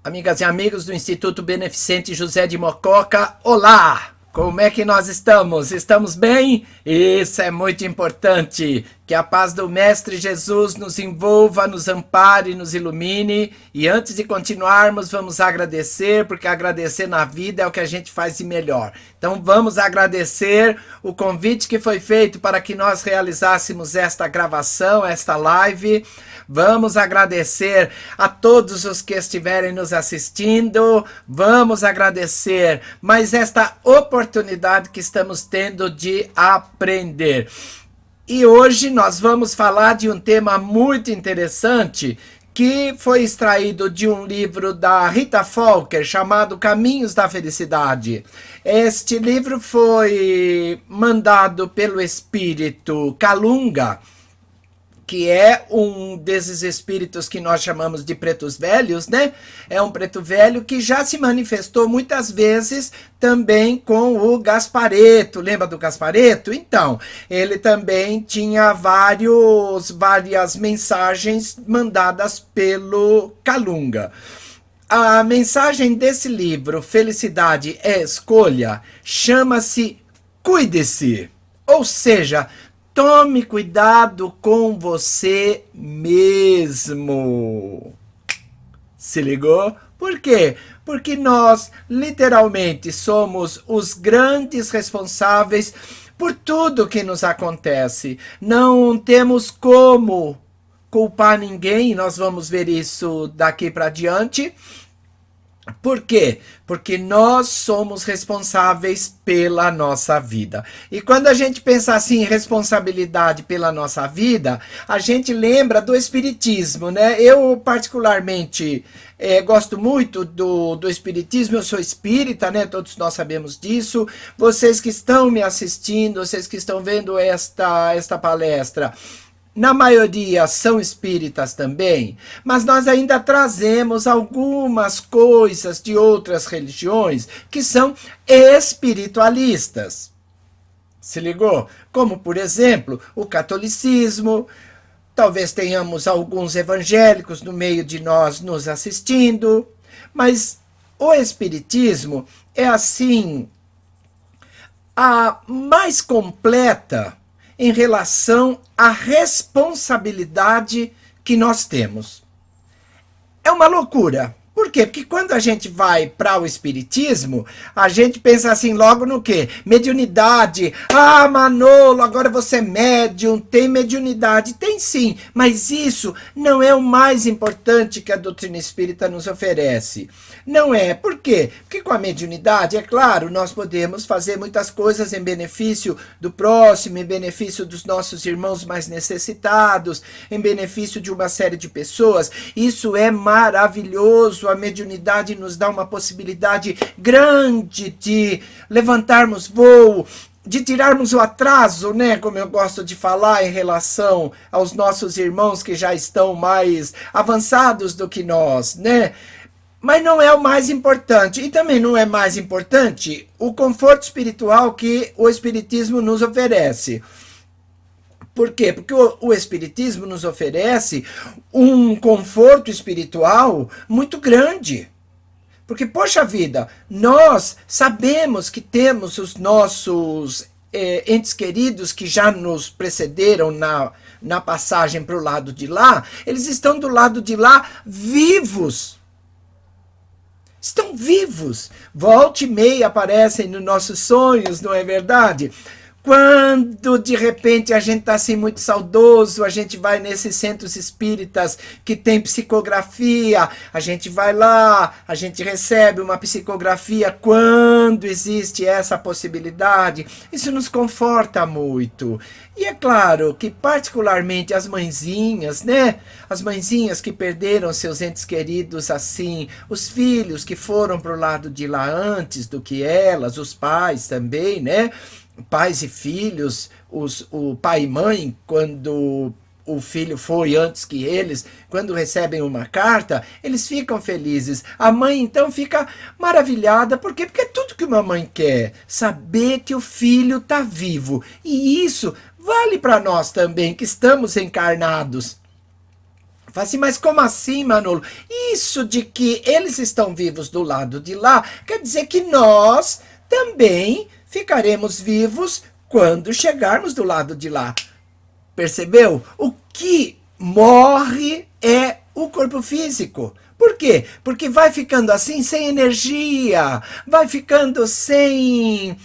Amigas e amigos do Instituto Beneficente José de Mococa, olá! Como é que nós estamos? Estamos bem? Isso é muito importante. Que a paz do Mestre Jesus nos envolva, nos ampare, nos ilumine. E antes de continuarmos, vamos agradecer, porque agradecer na vida é o que a gente faz de melhor. Então vamos agradecer o convite que foi feito para que nós realizássemos esta gravação, esta live. Vamos agradecer a todos os que estiverem nos assistindo. Vamos agradecer mais esta oportunidade que estamos tendo de aprender. E hoje nós vamos falar de um tema muito interessante que foi extraído de um livro da Rita Folker chamado Caminhos da Felicidade. Este livro foi mandado pelo espírito Kalunga, que é um desses espíritos que nós chamamos de pretos velhos, né? É um preto velho que já se manifestou muitas vezes também com o Gaspareto. Lembra do Gaspareto? Então, ele também tinha várias mensagens mandadas pelo Kalunga. A mensagem desse livro, Felicidade é Escolha, chama-se Cuide-se. Ou seja, tome cuidado com você mesmo. Se ligou? Por quê? Porque nós, literalmente, somos os grandes responsáveis por tudo que nos acontece. Não temos como culpar ninguém, nós vamos ver isso daqui para diante. Por quê? Porque nós somos responsáveis pela nossa vida. E quando a gente pensa assim, responsabilidade pela nossa vida, a gente lembra do Espiritismo, né? Eu, particularmente, gosto muito do Espiritismo, eu sou espírita, né? Todos nós sabemos disso. Vocês que estão me assistindo, vocês que estão vendo esta palestra, na maioria são espíritas também, mas nós ainda trazemos algumas coisas de outras religiões que são espiritualistas. Se ligou? Como, por exemplo, o catolicismo. Talvez tenhamos alguns evangélicos no meio de nós nos assistindo, mas o espiritismo é assim a mais completa em relação à responsabilidade que nós temos. É uma loucura. Por quê? Porque quando a gente vai para o espiritismo, a gente pensa assim logo no quê? Mediunidade. Ah, Manolo, agora você é médium, tem mediunidade. Tem sim, mas isso não é o mais importante que a doutrina espírita nos oferece. Não é. Por quê? Porque com a mediunidade, é claro, nós podemos fazer muitas coisas em benefício do próximo, em benefício dos nossos irmãos mais necessitados, em benefício de uma série de pessoas. Isso é maravilhoso. A mediunidade nos dá uma possibilidade grande de levantarmos voo, de tirarmos o atraso, né, como eu gosto de falar, em relação aos nossos irmãos que já estão mais avançados do que nós, né? Mas não é o mais importante. E também não é mais importante o conforto espiritual que o Espiritismo nos oferece. Por quê? Porque o Espiritismo nos oferece um conforto espiritual muito grande. Porque, poxa vida, nós sabemos que temos os nossos entes queridos que já nos precederam na passagem para o lado de lá. Eles estão do lado de lá vivos. Estão vivos. Volta e meia aparecem nos nossos sonhos, não é verdade? Quando de repente a gente está assim muito saudoso, a gente vai nesses centros espíritas que tem psicografia, a gente vai lá, a gente recebe uma psicografia quando existe essa possibilidade. Isso nos conforta muito. E é claro que particularmente as mãezinhas, né? As mãezinhas que perderam seus entes queridos assim, os filhos que foram para o lado de lá antes do que elas, os pais também, né? Pais e filhos, o pai e mãe, quando o filho foi antes que eles, quando recebem uma carta, eles ficam felizes. A mãe, então, fica maravilhada. Por quê? Porque é tudo que uma mãe quer, saber que o filho está vivo. E isso vale para nós também, que estamos encarnados. Fala assim, mas como assim, Manolo? Isso de que eles estão vivos do lado de lá, quer dizer que nós também ficaremos vivos quando chegarmos do lado de lá. Percebeu? O que morre é o corpo físico. Por quê? Porque vai ficando assim, sem energia, vai ficando sem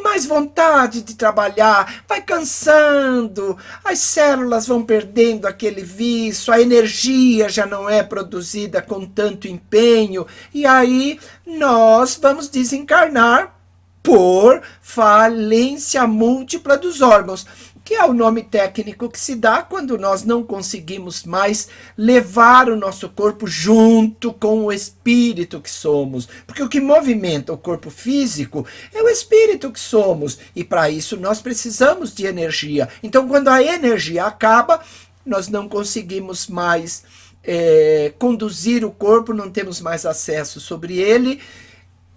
mais vontade de trabalhar, vai cansando, as células vão perdendo aquele vício, a energia já não é produzida com tanto empenho, e aí nós vamos desencarnar por falência múltipla dos órgãos, que é o nome técnico que se dá quando nós não conseguimos mais levar o nosso corpo junto com o espírito que somos. Porque o que movimenta o corpo físico é o espírito que somos. E para isso nós precisamos de energia. Então, quando a energia acaba, nós não conseguimos mais conduzir o corpo, não temos mais acesso sobre ele,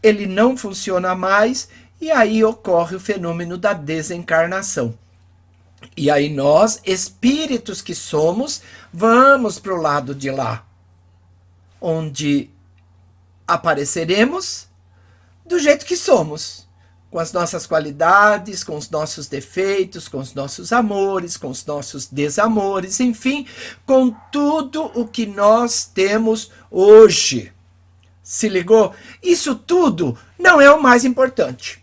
ele não funciona mais, e aí ocorre o fenômeno da desencarnação. E aí nós, espíritos que somos, vamos para o lado de lá, onde apareceremos do jeito que somos, com as nossas qualidades, com os nossos defeitos, com os nossos amores, com os nossos desamores, enfim, com tudo o que nós temos hoje. Se ligou? Isso tudo não é o mais importante.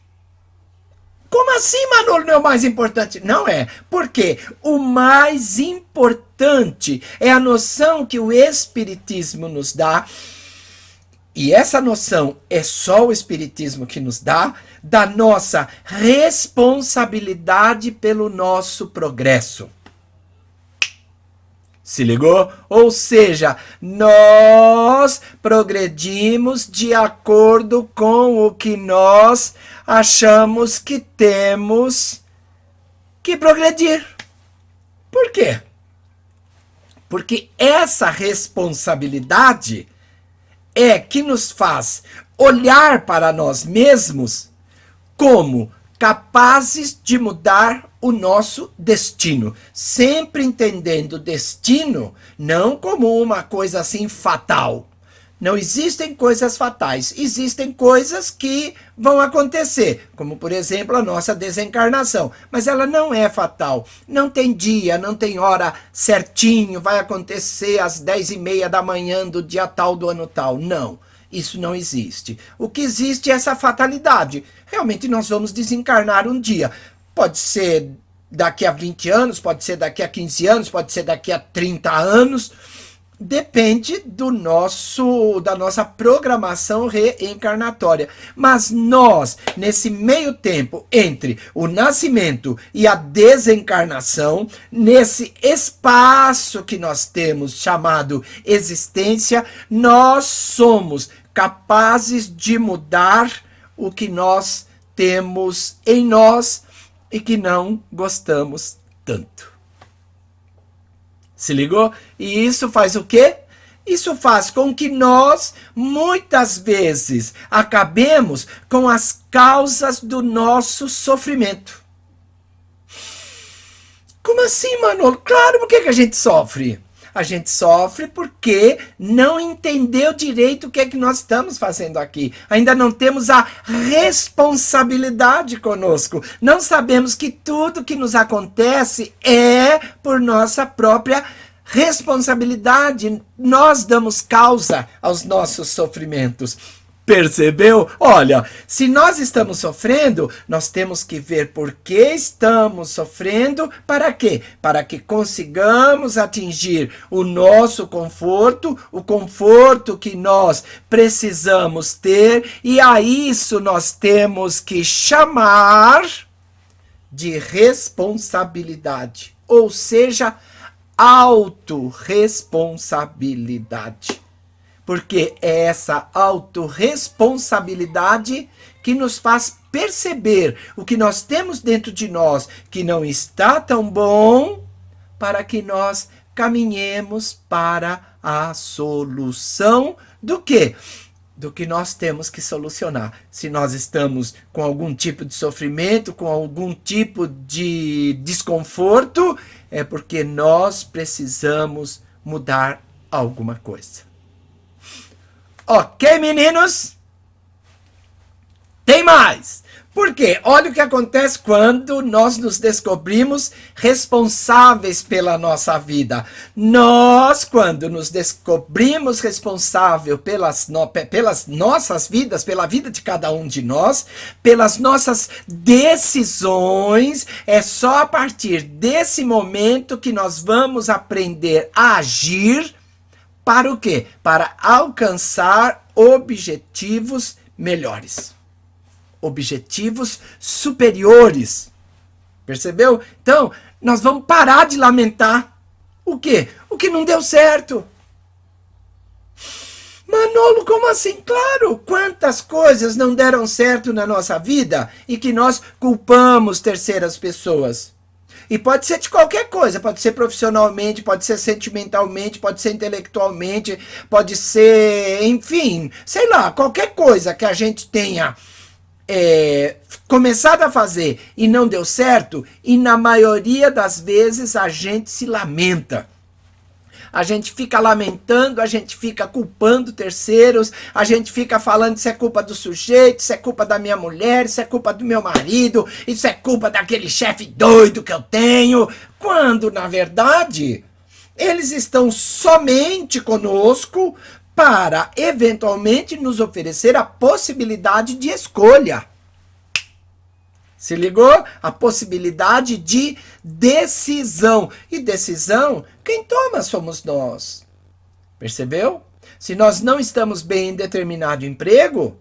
Como assim, Manolo, não é o mais importante? Não é, porque o mais importante é a noção que o Espiritismo nos dá, e essa noção é só o Espiritismo que nos dá, da nossa responsabilidade pelo nosso progresso. Se ligou? Ou seja, nós progredimos de acordo com o que nós achamos que temos que progredir. Por quê? Porque essa responsabilidade é que nos faz olhar para nós mesmos como capazes de mudar o nosso destino, sempre entendendo o destino não como uma coisa assim fatal. Não existem coisas fatais, existem coisas que vão acontecer, como por exemplo a nossa desencarnação, mas ela não é fatal, não tem dia, não tem hora certinho, vai acontecer às 10h30 da manhã do dia tal do ano tal, não. Isso não existe. O que existe é essa fatalidade. Realmente nós vamos desencarnar um dia. Pode ser daqui a 20 anos, pode ser daqui a 15 anos, pode ser daqui a 30 anos. Depende da nossa programação reencarnatória. Mas nós, nesse meio tempo entre o nascimento e a desencarnação, nesse espaço que nós temos chamado existência, nós somos capazes de mudar o que nós temos em nós e que não gostamos tanto. Se ligou? E isso faz o quê? Isso faz com que nós, muitas vezes, acabemos com as causas do nosso sofrimento. Como assim, Manolo? Claro, por que a gente sofre? A gente sofre porque não entendeu direito o que é que nós estamos fazendo aqui. Ainda não temos a responsabilidade conosco. Não sabemos que tudo que nos acontece é por nossa própria responsabilidade. Nós damos causa aos nossos sofrimentos. Percebeu? Olha, se nós estamos sofrendo, nós temos que ver por que estamos sofrendo, para quê? Para que consigamos atingir o nosso conforto, o conforto que nós precisamos ter, e a isso nós temos que chamar de responsabilidade, ou seja, autorresponsabilidade. Porque é essa autorresponsabilidade que nos faz perceber o que nós temos dentro de nós que não está tão bom, para que nós caminhemos para a solução do quê? Do que nós temos que solucionar. Se nós estamos com algum tipo de sofrimento, com algum tipo de desconforto, é porque nós precisamos mudar alguma coisa. Ok, meninos? Tem mais! Porque olha o que acontece quando nós nos descobrimos responsáveis pela nossa vida. Nós, quando nos descobrimos responsáveis pelas nossas vidas, pela vida de cada um de nós, pelas nossas decisões, é só a partir desse momento que nós vamos aprender a agir para o quê? Para alcançar objetivos melhores. Objetivos superiores. Percebeu? Então, nós vamos parar de lamentar. O quê? O que não deu certo. Manolo, como assim? Claro, quantas coisas não deram certo na nossa vida e que nós culpamos terceiras pessoas. E pode ser de qualquer coisa, pode ser profissionalmente, pode ser sentimentalmente, pode ser intelectualmente, pode ser, enfim, sei lá, qualquer coisa que a gente tenha começado a fazer e não deu certo, e na maioria das vezes a gente se lamenta. A gente fica lamentando, a gente fica culpando terceiros, a gente fica falando isso é culpa do sujeito, isso é culpa da minha mulher, isso é culpa do meu marido, isso é culpa daquele chefe doido que eu tenho, quando, na verdade, eles estão somente conosco para, eventualmente, nos oferecer a possibilidade de escolha. Se ligou? A possibilidade de decisão. E decisão, quem toma somos nós. Percebeu? Se nós não estamos bem em determinado emprego,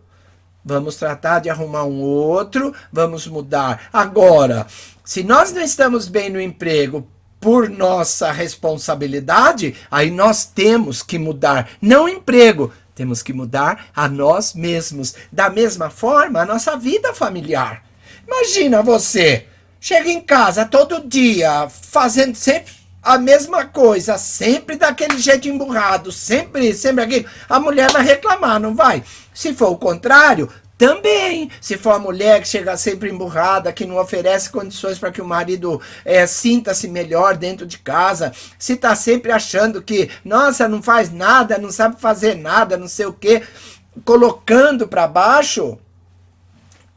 vamos tratar de arrumar um outro, vamos mudar. Agora, se nós não estamos bem no emprego por nossa responsabilidade, aí nós temos que mudar, não o emprego, temos que mudar a nós mesmos. Da mesma forma, a nossa vida familiar. Imagina você, chega em casa todo dia, fazendo sempre a mesma coisa, sempre daquele jeito emburrado, sempre aquilo. A mulher vai reclamar, não vai? Se for o contrário, também. Se for a mulher que chega sempre emburrada, que não oferece condições para que o marido sinta-se melhor dentro de casa, se está sempre achando que, nossa, não faz nada, não sabe fazer nada, não sei o quê, colocando para baixo,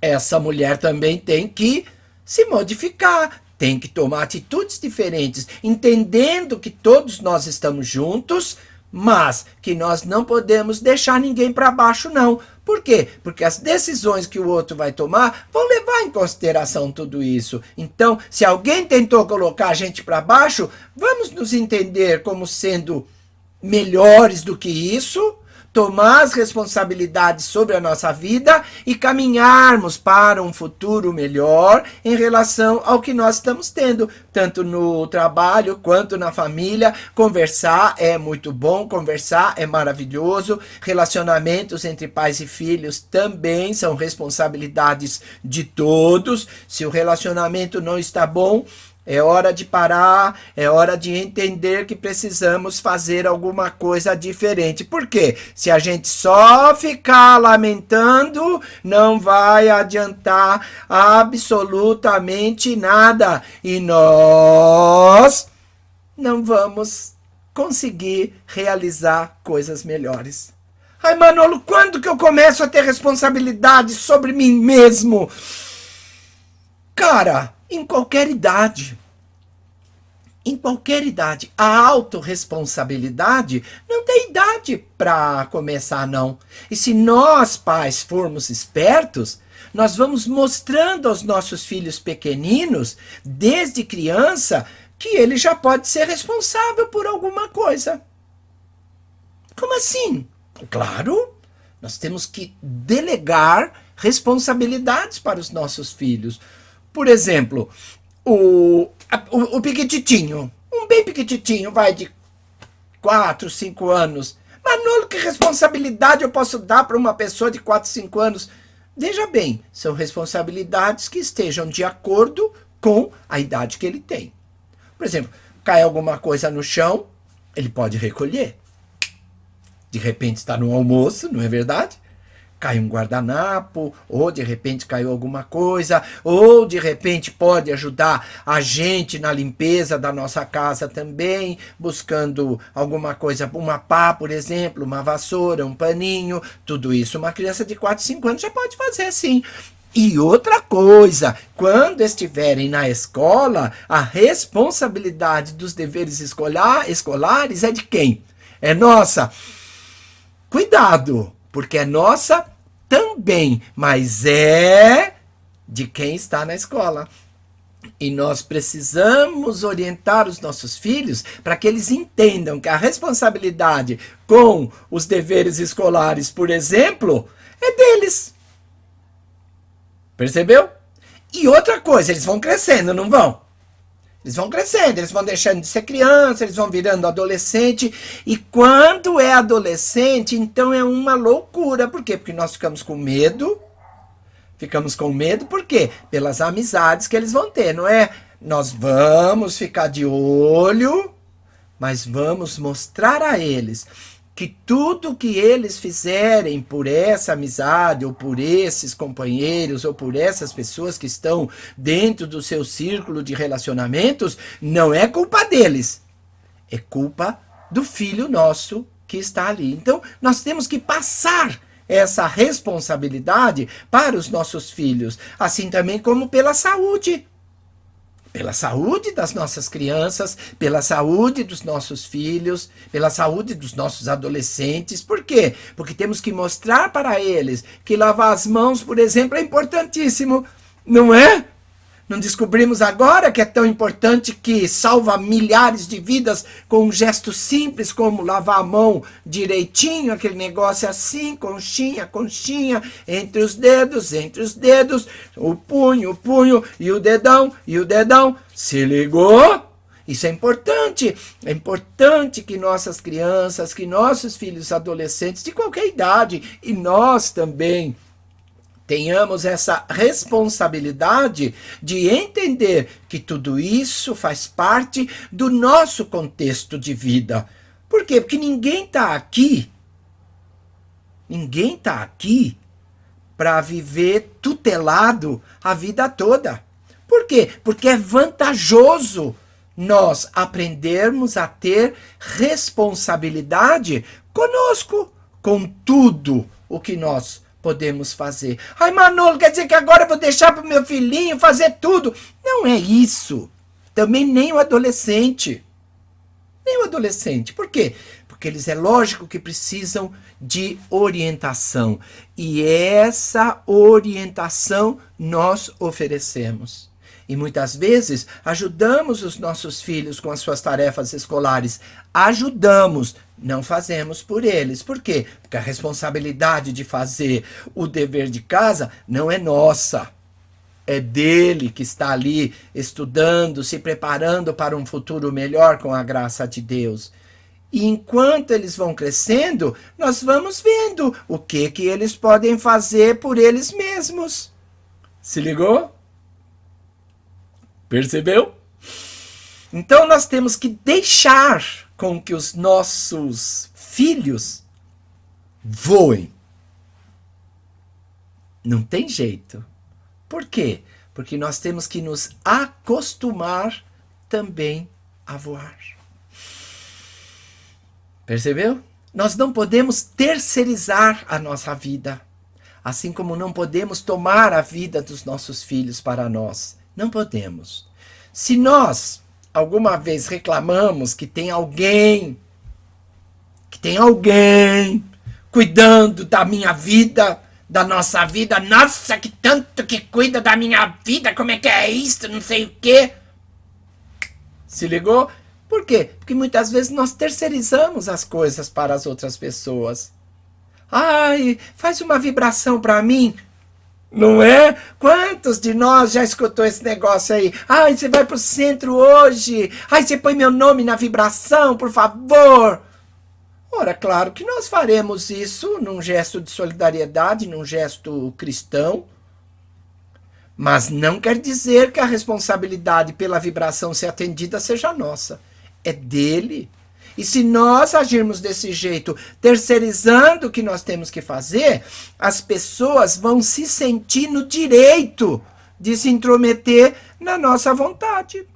essa mulher também tem que se modificar, tem que tomar atitudes diferentes, entendendo que todos nós estamos juntos, mas que nós não podemos deixar ninguém para baixo, não. Por quê? Porque as decisões que o outro vai tomar vão levar em consideração tudo isso. Então, se alguém tentou colocar a gente para baixo, vamos nos entender como sendo melhores do que isso, tomar as responsabilidades sobre a nossa vida e caminharmos para um futuro melhor em relação ao que nós estamos tendo, tanto no trabalho quanto na família. Conversar é muito bom, conversar é maravilhoso, relacionamentos entre pais e filhos também são responsabilidades de todos. Se o relacionamento não está bom, é hora de parar, é hora de entender que precisamos fazer alguma coisa diferente. Por quê? Se a gente só ficar lamentando, não vai adiantar absolutamente nada. E nós não vamos conseguir realizar coisas melhores. Ai, Manolo, quando que eu começo a ter responsabilidade sobre mim mesmo? Cara, em qualquer idade. Em qualquer idade. A autorresponsabilidade não tem idade para começar, não. E se nós, pais, formos espertos, nós vamos mostrando aos nossos filhos pequeninos, desde criança, que ele já pode ser responsável por alguma coisa. Como assim? Claro, nós temos que delegar responsabilidades para os nossos filhos. Por exemplo, o piquititinho, um bem piquititinho, vai de 4, 5 anos. Manolo, que responsabilidade eu posso dar para uma pessoa de 4, 5 anos? Veja bem, são responsabilidades que estejam de acordo com a idade que ele tem. Por exemplo, cai alguma coisa no chão, ele pode recolher. De repente está no almoço, não é verdade? cai um guardanapo, ou de repente caiu alguma coisa, ou de repente pode ajudar a gente na limpeza da nossa casa também, buscando alguma coisa, uma pá, por exemplo, uma vassoura, um paninho, tudo isso uma criança de 4, 5 anos já pode fazer sim. E outra coisa, quando estiverem na escola, a responsabilidade dos deveres escolares é de quem? É nossa. Cuidado, porque é nossa também, mas é de quem está na escola. E nós precisamos orientar os nossos filhos para que eles entendam que a responsabilidade com os deveres escolares, por exemplo, é deles. Percebeu? E outra coisa, eles vão crescendo, não vão? Eles vão crescendo, eles vão deixando de ser criança, eles vão virando adolescente. E quando é adolescente, então é uma loucura. Por quê? Porque nós ficamos com medo. Ficamos com medo por quê? Pelas amizades que eles vão ter, não é? Nós vamos ficar de olho, mas vamos mostrar a eles que tudo que eles fizerem por essa amizade, ou por esses companheiros, ou por essas pessoas que estão dentro do seu círculo de relacionamentos, não é culpa deles. É culpa do filho nosso que está ali. Então, nós temos que passar essa responsabilidade para os nossos filhos, assim também como pela saúde. Pela saúde das nossas crianças, pela saúde dos nossos filhos, pela saúde dos nossos adolescentes. Por quê? Porque temos que mostrar para eles que lavar as mãos, por exemplo, é importantíssimo, não é? Não descobrimos agora que é tão importante que salva milhares de vidas com um gesto simples como lavar a mão direitinho, aquele negócio assim, conchinha, conchinha, entre os dedos, o punho e o dedão. Se ligou? Isso é importante. É importante que nossas crianças, que nossos filhos adolescentes de qualquer idade, e nós também, tenhamos essa responsabilidade de entender que tudo isso faz parte do nosso contexto de vida. Por quê? Porque ninguém está aqui para viver tutelado a vida toda. Por quê? Porque é vantajoso nós aprendermos a ter responsabilidade conosco, com tudo o que nós podemos fazer. Ai, Manolo, quer dizer que agora eu vou deixar para o meu filhinho fazer tudo? Não é isso. Também nem o adolescente. Nem o adolescente. Por quê? Porque eles, é lógico que precisam de orientação. E essa orientação nós oferecemos. E muitas vezes ajudamos os nossos filhos com as suas tarefas escolares. Ajudamos, não fazemos por eles. Por quê? Porque a responsabilidade de fazer o dever de casa não é nossa. É dele que está ali estudando, se preparando para um futuro melhor com a graça de Deus. E enquanto eles vão crescendo, nós vamos vendo o que eles podem fazer por eles mesmos. Se ligou? Percebeu? Então nós temos que deixar com que os nossos filhos voem. Não tem jeito. Por quê? Porque nós temos que nos acostumar também a voar. Percebeu? Nós não podemos terceirizar a nossa vida. Assim como não podemos tomar a vida dos nossos filhos para nós. Não podemos. Se nós alguma vez reclamamos que tem alguém cuidando da minha vida, da nossa vida, nossa, que tanto que cuida da minha vida, como é que é isso, não sei o quê. Se ligou? Por quê? Porque muitas vezes nós terceirizamos as coisas para as outras pessoas. Ai, faz uma vibração para mim. Não é? Quantos de nós já escutou esse negócio aí? Ai, você vai pro centro hoje. Ai, você põe meu nome na vibração, por favor. Ora, claro que nós faremos isso num gesto de solidariedade, num gesto cristão. Mas não quer dizer que a responsabilidade pela vibração ser atendida seja nossa. É dele. E se nós agirmos desse jeito, terceirizando o que nós temos que fazer, as pessoas vão se sentir no direito de se intrometer na nossa vontade.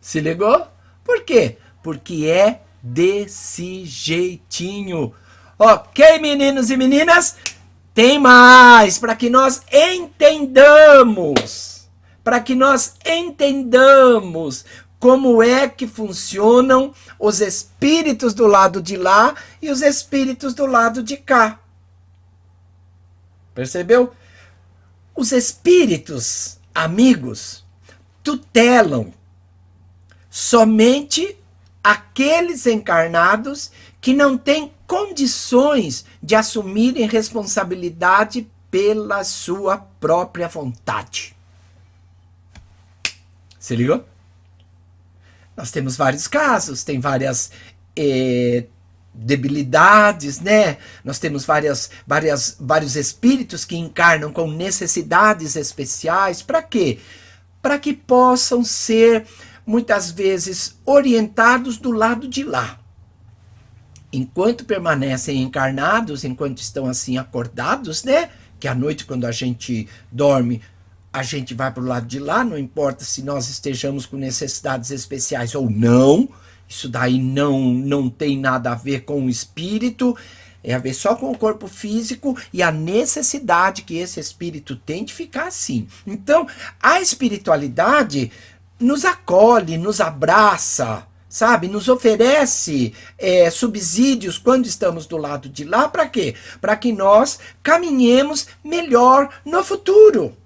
Se ligou? Por quê? Porque é desse jeitinho. Ok, meninos e meninas? Tem mais para que nós entendamos. Para que nós entendamos como é que funcionam os espíritos do lado de lá e os espíritos do lado de cá. Percebeu? Os espíritos amigos tutelam somente aqueles encarnados que não têm condições de assumirem responsabilidade pela sua própria vontade. Se ligou? Nós temos vários casos, tem várias debilidades, né? Nós temos vários espíritos que encarnam com necessidades especiais. Para quê? Para que possam ser muitas vezes orientados do lado de lá. Enquanto permanecem encarnados, enquanto estão assim acordados, né? Que à noite, quando a gente dorme, a gente vai para o lado de lá, não importa se nós estejamos com necessidades especiais ou não. Isso daí não tem nada a ver com o espírito, é a ver só com o corpo físico e a necessidade que esse espírito tem de ficar assim. Então, a espiritualidade nos acolhe, nos abraça, sabe? Nos oferece subsídios quando estamos do lado de lá. Para quê? Para que nós caminhemos melhor no futuro.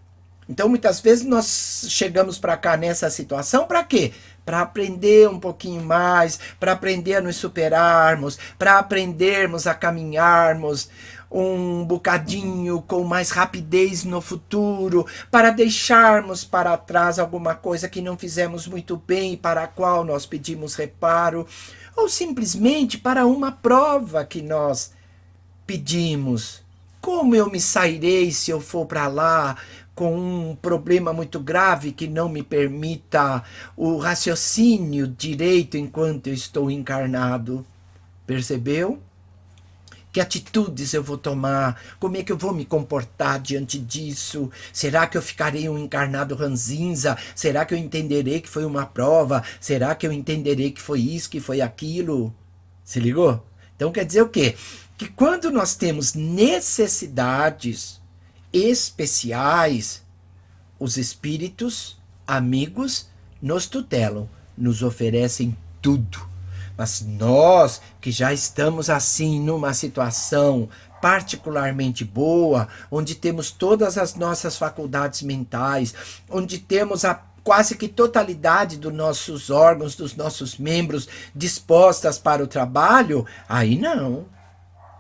Então, muitas vezes nós chegamos para cá nessa situação para quê? Para aprender um pouquinho mais, para aprender a nos superarmos, para aprendermos a caminharmos um bocadinho com mais rapidez no futuro, para deixarmos para trás alguma coisa que não fizemos muito bem e para a qual nós pedimos reparo, ou simplesmente para uma prova que nós pedimos. Como eu me sairei se eu for para lá com um problema muito grave que não me permita o raciocínio direito enquanto eu estou encarnado? Percebeu? Que atitudes eu vou tomar? Como é que eu vou me comportar diante disso? Será que eu ficarei um encarnado ranzinza? Será que eu entenderei que foi uma prova? Será que eu entenderei que foi isso, que foi aquilo? Se ligou? Então quer dizer o quê? Que quando nós temos necessidades especiais, os espíritos amigos nos tutelam, nos oferecem tudo. Mas nós que já estamos assim numa situação particularmente boa, onde temos todas as nossas faculdades mentais, onde temos a quase que totalidade dos nossos órgãos, dos nossos membros dispostas para o trabalho, aí não.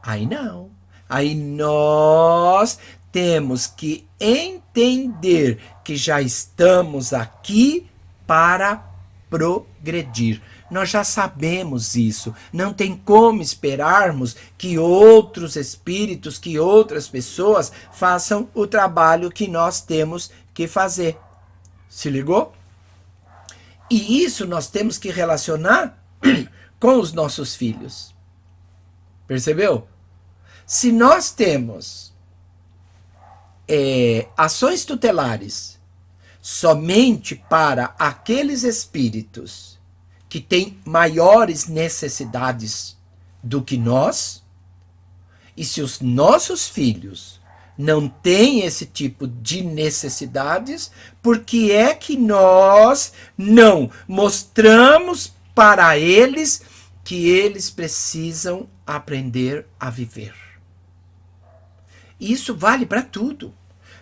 Aí não. Aí nós temos que entender que já estamos aqui para progredir. Nós já sabemos isso. Não tem como esperarmos que outros espíritos, que outras pessoas façam o trabalho que nós temos que fazer. Se ligou? E isso nós temos que relacionar com os nossos filhos. Percebeu? Se nós temos ações tutelares somente para aqueles espíritos que têm maiores necessidades do que nós, e se os nossos filhos não têm esse tipo de necessidades, por que é que nós não mostramos para eles que eles precisam aprender a viver? Isso vale para tudo.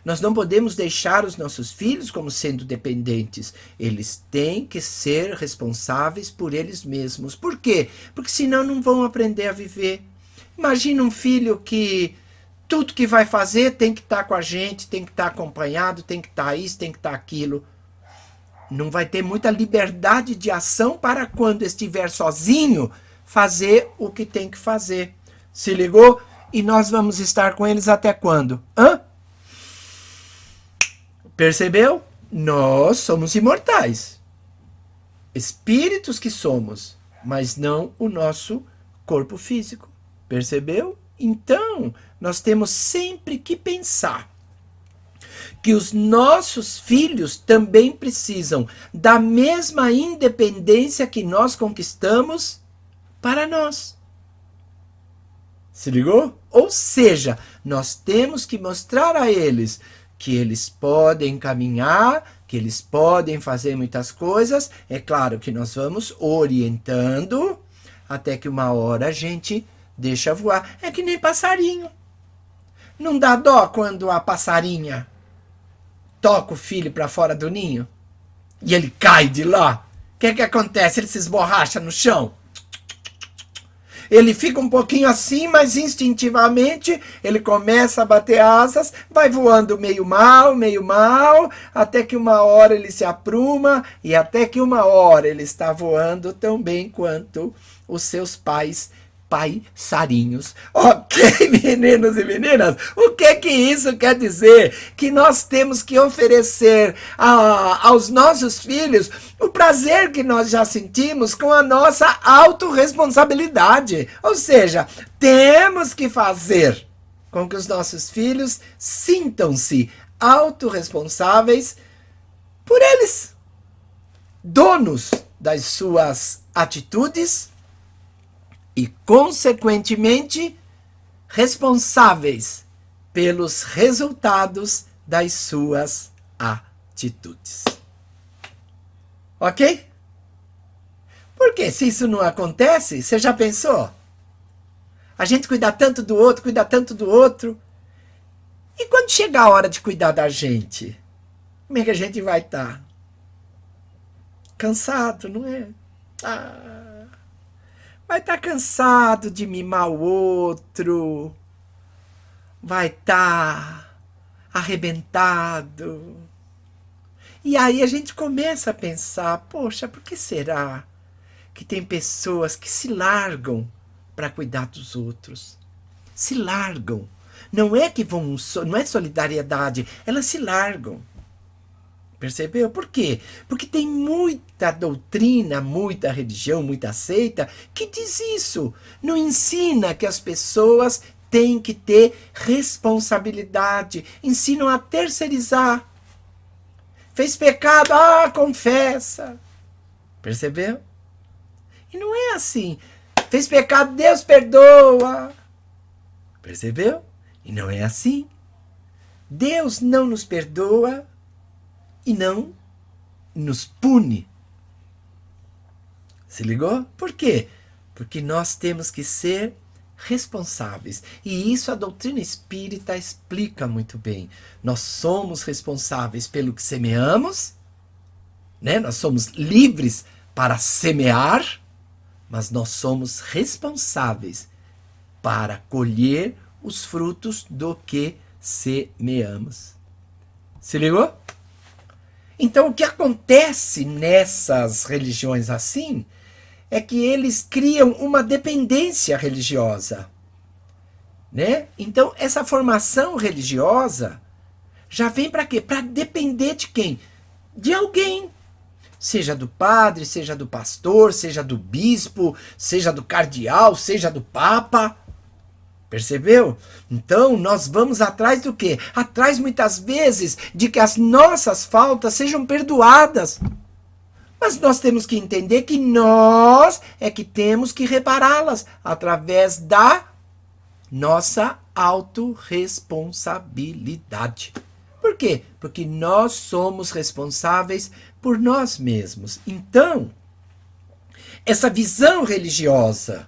Nós não podemos deixar os nossos filhos como sendo dependentes. Eles têm que ser responsáveis por eles mesmos. Por quê? Porque senão não vão aprender a viver. Imagina um filho que tudo que vai fazer tem que estar com a gente, tem que estar acompanhado, tem que estar isso, tem que estar aquilo. Não vai ter muita liberdade de ação para quando estiver sozinho fazer o que tem que fazer. Se ligou? E nós vamos estar com eles até quando? Hã? Percebeu? Nós somos imortais. Espíritos que somos, mas não o nosso corpo físico. Percebeu? Então, nós temos sempre que pensar que os nossos filhos também precisam da mesma independência que nós conquistamos para nós. Se ligou? Ou seja, nós temos que mostrar a eles que eles podem caminhar, que eles podem fazer muitas coisas. É claro que nós vamos orientando até que uma hora a gente deixa voar. É que nem passarinho. Não dá dó quando a passarinha toca o filho para fora do ninho e ele cai de lá? O que acontece? Ele se esborracha no chão. Ele fica um pouquinho assim, mas instintivamente ele começa a bater asas, vai voando meio mal, até que uma hora ele se apruma e até que uma hora ele está voando tão bem quanto os seus passarinhos. Ok, meninos e meninas, o que isso quer dizer? Que nós temos que oferecer aos nossos filhos o prazer que nós já sentimos com a nossa autorresponsabilidade. Ou seja, temos que fazer com que os nossos filhos sintam-se autorresponsáveis por eles, donos das suas atitudes e, consequentemente, responsáveis pelos resultados das suas atitudes. Ok? Porque se isso não acontece, você já pensou? A gente cuida tanto do outro. E quando chegar a hora de cuidar da gente, como é que a gente vai estar? Cansado, não é? Vai estar cansado de mimar o outro. Vai estar arrebentado. E aí a gente começa a pensar, poxa, por que será que tem pessoas que se largam para cuidar dos outros? Se largam. Não é que vão, não é solidariedade, elas se largam. Percebeu? Por quê? Porque tem muita doutrina, muita religião, muita seita que diz isso. Não ensina que as pessoas têm que ter responsabilidade. Ensinam a terceirizar. Fez pecado, confessa. Percebeu? E não é assim. Fez pecado, Deus perdoa. Percebeu? E não é assim. Deus não nos perdoa e não nos pune. Se ligou? Por quê? Porque nós temos que ser responsáveis. E isso a doutrina espírita explica muito bem. Nós somos responsáveis pelo que semeamos, né? Nós somos livres para semear, mas nós somos responsáveis para colher os frutos do que semeamos. Se ligou? Então, o que acontece nessas religiões assim é que eles criam uma dependência religiosa, né? Então, essa formação religiosa já vem para quê? Para depender de quem? De alguém. Seja do padre, seja do pastor, seja do bispo, seja do cardeal, seja do papa. Percebeu? Então, nós vamos atrás do quê? Atrás, muitas vezes, de que as nossas faltas sejam perdoadas. Mas nós temos que entender que nós é que temos que repará-las através da nossa autorresponsabilidade. Por quê? Porque nós somos responsáveis por nós mesmos. Então, essa visão religiosa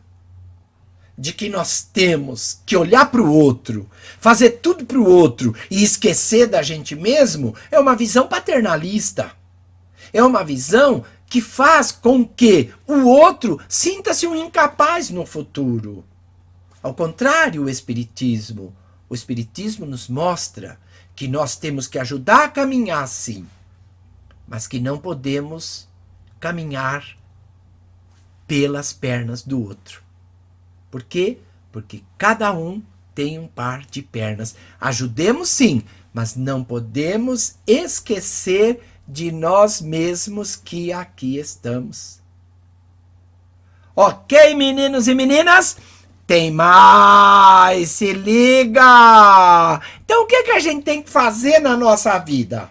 de que nós temos que olhar para o outro, fazer tudo para o outro e esquecer da gente mesmo, é uma visão paternalista. É uma visão que faz com que o outro sinta-se um incapaz no futuro. Ao contrário, o Espiritismo nos mostra que nós temos que ajudar a caminhar sim, mas que não podemos caminhar pelas pernas do outro. Por quê? Porque cada um tem um par de pernas. Ajudemos sim, mas não podemos esquecer de nós mesmos que aqui estamos. Ok, meninos e meninas? Tem mais! Se liga! Então, o que a gente tem que fazer na nossa vida?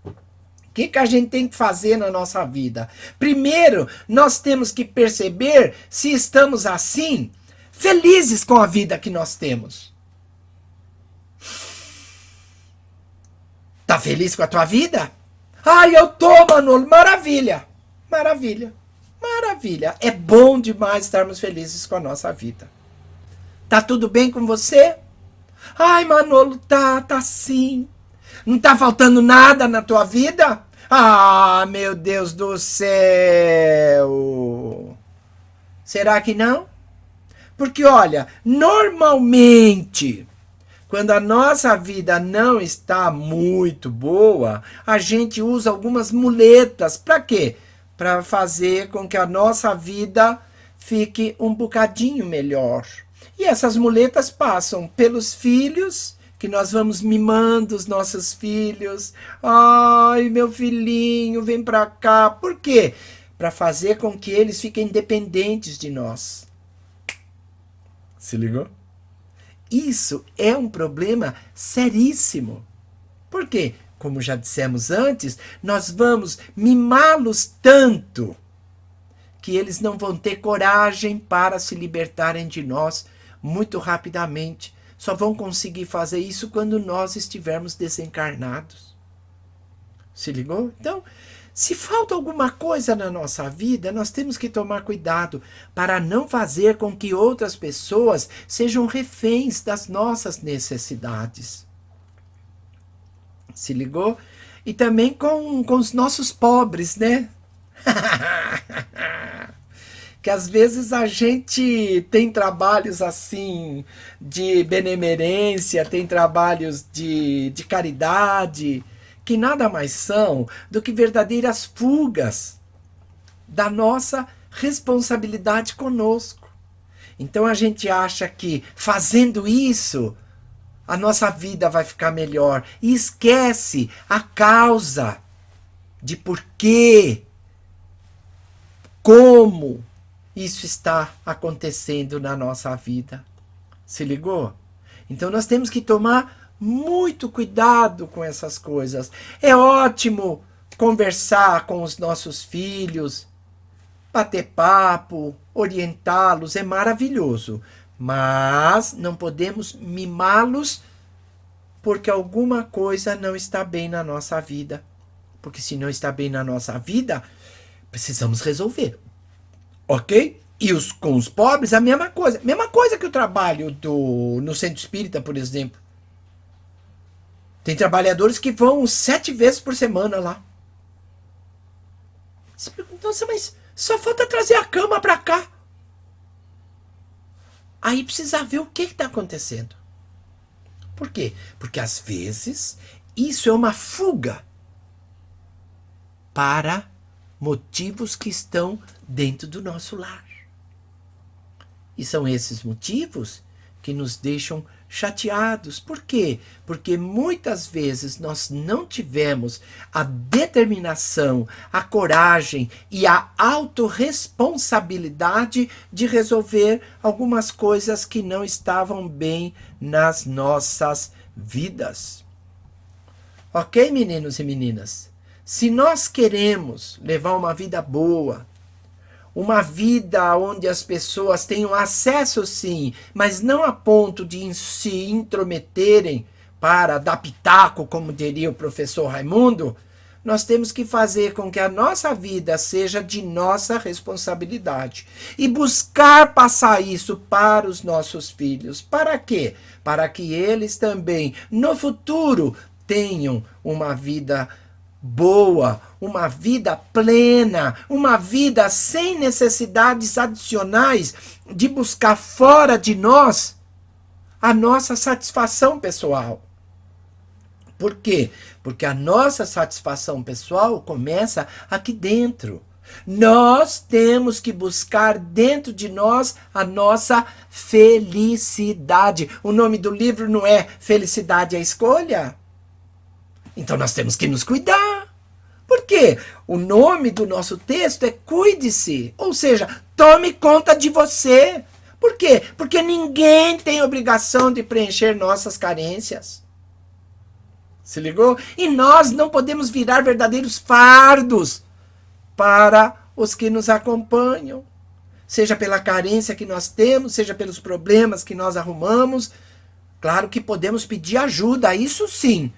O que a gente tem que fazer na nossa vida? Primeiro, nós temos que perceber se estamos assim, felizes com a vida que nós temos. Tá feliz com a tua vida? Ai, eu tô, Manolo. Maravilha! Maravilha! Maravilha! É bom demais estarmos felizes com a nossa vida. Tá tudo bem com você? Ai, Manolo, tá sim. Não tá faltando nada na tua vida? Ah, meu Deus do céu! Será que não? Porque, olha, normalmente, quando a nossa vida não está muito boa, a gente usa algumas muletas. Para quê? Para fazer com que a nossa vida fique um bocadinho melhor. E essas muletas passam pelos filhos, que nós vamos mimando os nossos filhos. Ai, meu filhinho, vem pra cá. Por quê? Para fazer com que eles fiquem dependentes de nós. Se ligou? Isso é um problema seríssimo. Por quê? Como já dissemos antes, nós vamos mimá-los tanto que eles não vão ter coragem para se libertarem de nós muito rapidamente. Só vão conseguir fazer isso quando nós estivermos desencarnados. Se ligou? Então, se falta alguma coisa na nossa vida, nós temos que tomar cuidado para não fazer com que outras pessoas sejam reféns das nossas necessidades. Se ligou? E também com os nossos pobres, né? Que às vezes a gente tem trabalhos assim de benemerência, tem trabalhos de caridade, que nada mais são do que verdadeiras fugas da nossa responsabilidade conosco. Então a gente acha que fazendo isso a nossa vida vai ficar melhor e esquece a causa de porquê, como isso está acontecendo na nossa vida. Se ligou? Então nós temos que tomar muito cuidado com essas coisas. É ótimo conversar com os nossos filhos, bater papo, orientá-los, é maravilhoso. Mas não podemos mimá-los porque alguma coisa não está bem na nossa vida. Porque se não está bem na nossa vida, precisamos resolver. Ok? E com os pobres, a mesma coisa. Mesma coisa que o trabalho no centro espírita, por exemplo. Tem trabalhadores que vão 7 vezes por semana lá. Você pergunta, nossa, mas só falta trazer a cama para cá. Aí precisa ver o que está acontecendo. Por quê? Porque às vezes isso é uma fuga para motivos que estão dentro do nosso lar. E são esses motivos que nos deixam chateados. Por quê? Porque muitas vezes nós não tivemos a determinação, a coragem e a autorresponsabilidade de resolver algumas coisas que não estavam bem nas nossas vidas. Ok, meninos e meninas? Se nós queremos levar uma vida boa, uma vida onde as pessoas tenham acesso, sim, mas não a ponto de se intrometerem para dar pitaco, como diria o professor Raimundo, nós temos que fazer com que a nossa vida seja de nossa responsabilidade e buscar passar isso para os nossos filhos. Para quê? Para que eles também, no futuro, tenham uma vida boa, uma vida plena, uma vida sem necessidades adicionais de buscar fora de nós a nossa satisfação pessoal. Por quê? Porque a nossa satisfação pessoal começa aqui dentro. Nós temos que buscar dentro de nós a nossa felicidade. O nome do livro não é Felicidade é a Escolha? Então nós temos que nos cuidar. Por quê? O nome do nosso texto é Cuide-se, ou seja, tome conta de você. Por quê? Porque ninguém tem obrigação de preencher nossas carências. Se ligou? E nós não podemos virar verdadeiros fardos para os que nos acompanham. Seja pela carência que nós temos, seja pelos problemas que nós arrumamos. Claro que podemos pedir ajuda, isso sim.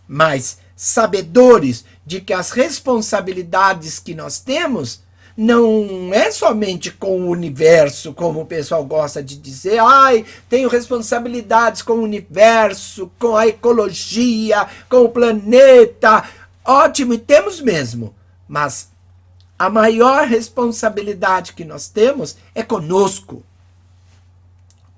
Mas sabedores de que as responsabilidades que nós temos não é somente com o universo, como o pessoal gosta de dizer. Ai, tenho responsabilidades com o universo, com a ecologia, com o planeta. Ótimo, e temos mesmo. Mas a maior responsabilidade que nós temos é conosco.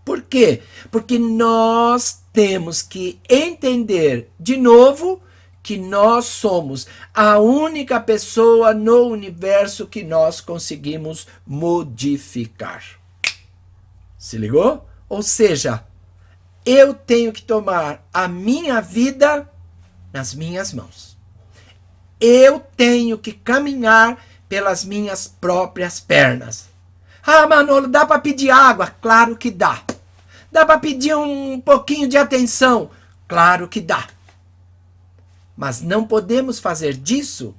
Por quê? Porque nós temos que entender, de novo, que nós somos a única pessoa no universo que nós conseguimos modificar. Se ligou? Ou seja, eu tenho que tomar a minha vida nas minhas mãos. Eu tenho que caminhar pelas minhas próprias pernas. Ah, Manolo, dá para pedir água? Claro que dá. Dá para pedir um pouquinho de atenção? Claro que dá. Mas não podemos fazer disso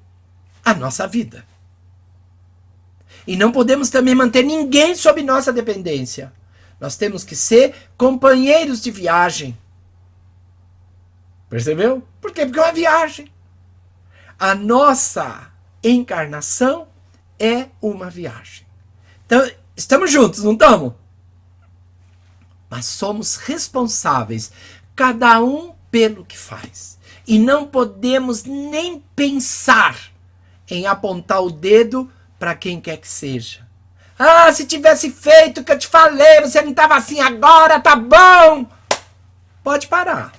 a nossa vida. E não podemos também manter ninguém sob nossa dependência. Nós temos que ser companheiros de viagem. Percebeu? Por quê? Porque é uma viagem. A nossa encarnação é uma viagem. Então, estamos juntos, não estamos? Mas somos responsáveis, cada um pelo que faz. E não podemos nem pensar em apontar o dedo para quem quer que seja. Ah, se tivesse feito o que eu te falei, você não estava assim agora, tá bom? Pode parar.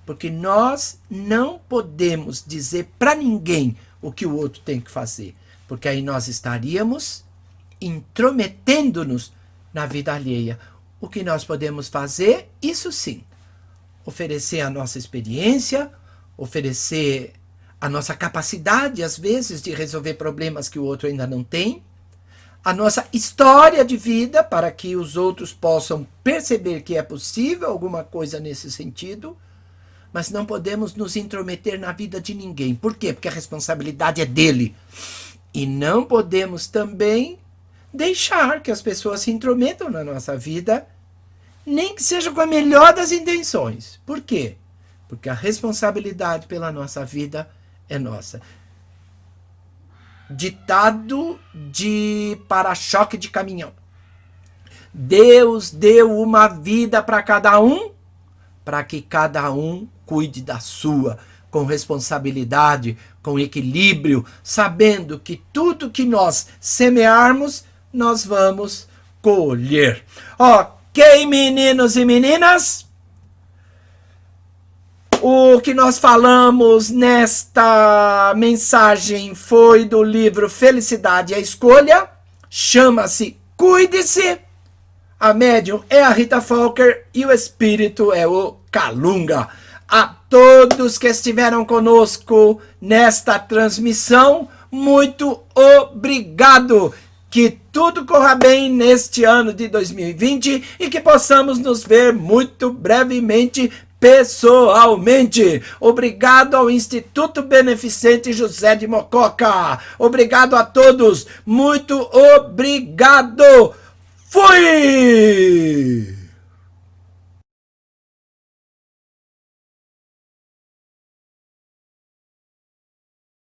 Porque nós não podemos dizer para ninguém o que o outro tem que fazer. Porque aí nós estaríamos intrometendo-nos na vida alheia. O que nós podemos fazer, isso sim. Oferecer a nossa experiência, oferecer a nossa capacidade, às vezes, de resolver problemas que o outro ainda não tem, a nossa história de vida, para que os outros possam perceber que é possível alguma coisa nesse sentido, mas não podemos nos intrometer na vida de ninguém. Por quê? Porque a responsabilidade é dele. E não podemos também deixar que as pessoas se intrometam na nossa vida, nem que seja com a melhor das intenções. Por quê? Porque a responsabilidade pela nossa vida é nossa. Ditado de para-choque de caminhão. Deus deu uma vida para cada um, para que cada um cuide da sua, com responsabilidade, com equilíbrio, sabendo que tudo que nós semearmos, nós vamos colher. Ok, meninos e meninas? O que nós falamos nesta mensagem foi do livro Felicidade é a Escolha. Chama-se Cuide-se. A médium é a Rita Falker e o espírito é o Calunga. A todos que estiveram conosco nesta transmissão, muito obrigado. Que tudo corra bem neste ano de 2020 e que possamos nos ver muito brevemente pessoalmente. Obrigado ao Instituto Beneficente José de Mococa. Obrigado a todos. Muito obrigado. Fui!